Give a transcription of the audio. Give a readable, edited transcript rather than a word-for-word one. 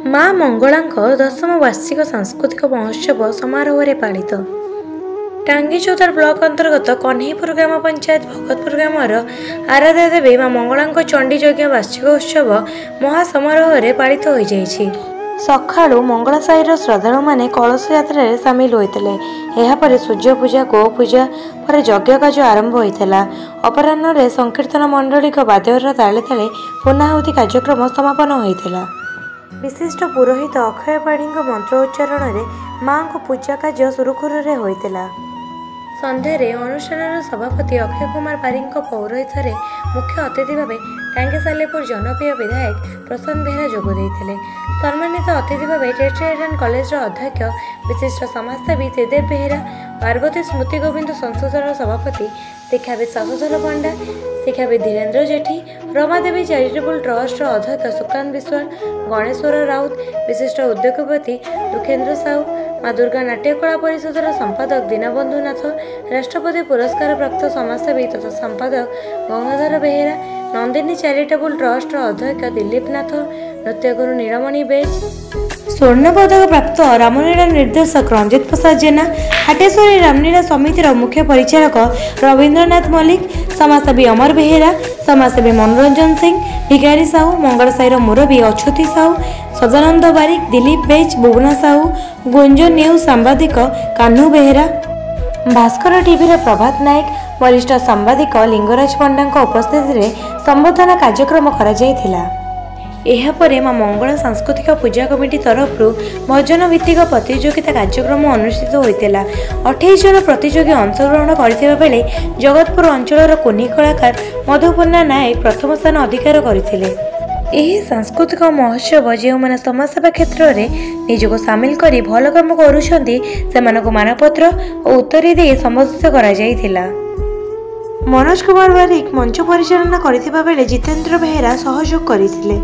माँ मंगलांक 10ମ वार्षिक सांस्कृतिक महोत्सव समारोह रे पालित। टांगीचौतार ब्लॉक अंतर्गत कन्हईपुर ग्राम पंचायत भगतपुर ग्रामर आराध्या देवी माँ मंगलांक चंडी यज्ञ वार्षिक उत्सव महासमारोह रे पालित हो जाइछि। सकाळु मंगला साहिर श्रद्धालु माने कलश यात्रा रे सामिल होइतले। एहा परे सूर्य पूजा गो पूजा पर यज्ञ कार्य आरंभ होइतला। अपराह्न रे संकीर्तन मंडलिक वाद्यर ताले ताले पूर्णाहुति कार्यक्रम समापन होइतला। विशिष्ट पुरोहित अक्षय पाढ़ी मंत्र उच्चारण रे मां को पूजा कार्य सुरुखुरु रे होइतला। संध्यारे अनुष्ठान सभापति अक्षय कुमार पारी पौरोहित रे मुख्य अतिथि भाव टांगी सालेपुर जनप्रिय विधायक प्रशांत बेहरा जोग देइथिले। सम्मानित अतिथि भाव टेट्राएडेन कॉलेज अध्यक्ष विशिष्ट समाजसेवी त्रिदेव बेहरा, पार्वती स्मृति गोविंद संशोधन सभापति शिक्षाविद शशधर पंडा, शिक्षाविद धीरेन्द्र जेठी, रमादेवी चैरिटेबल ट्रस्ट अध्यक्ष सुकांत विश्वाल, गणेश्वर राउत, विशिष्ट उद्योगपति दुखेन्द्र साहू, माँ दुर्गा नाट्यकला परिषदर संपादक दीनबंधु नाथ, राष्ट्रपति पुरस्कार प्राप्त समाजसेवी तथा संपादक गंगाधर बेहेरा, नंदिनी चैरिटेबल ट्रस्ट अध्यक्ष दिलीप नाथ, नृत्यगुरु नीलमणि बेज, स्वर्ण पदक प्राप्त रामलीला निर्देशक रंजित प्रसाद जेना, हाटेश्वरी रामलीला समितिर मुख्य परिचालक रवीन्द्रनाथ मल्लिक, समाजसेवी अमर बेहेरा, समाजसेवी मनोरंजन सिंह, भिखारी साहू, मंगल साहिर मुरबी अच्युति साहू, सदानंद बारिक, दिलीप बेज, बुबना साहू, गुंजन न्यूज सांबादिक कान्हू बेहेरा, भास्कर टीवी प्रभात नायक, वरिष्ठ सांबादिक लिंगराज पंडा उपस्थित में संबोधन कार्यक्रम करा। एहापरे माँ मंगला सांस्कृतिक पूजा कमिटी तरफ भजन भित्तिक प्रतियोगिता कार्यक्रम अनुष्ठित होता। 28 जन प्रतियोगी अंशग्रहण करथिबा बेले जगतपुर अंचलर कोनी कलाकार मधुपर्णा नायक प्रथम स्थान अधिकार करथिले। एही सांस्कृतिक महोत्सव जो मैंने समाजसेवा क्षेत्र में निजको सामिल करी भल काम करुछंती सेमानक मानपत्र और उत्तरी दे संबोधित करा जायथिला। मनोज कुमार बारिक मंच परिचालना करथिबा बेले जितेंद्र बेहेरा सहयोग करथिले।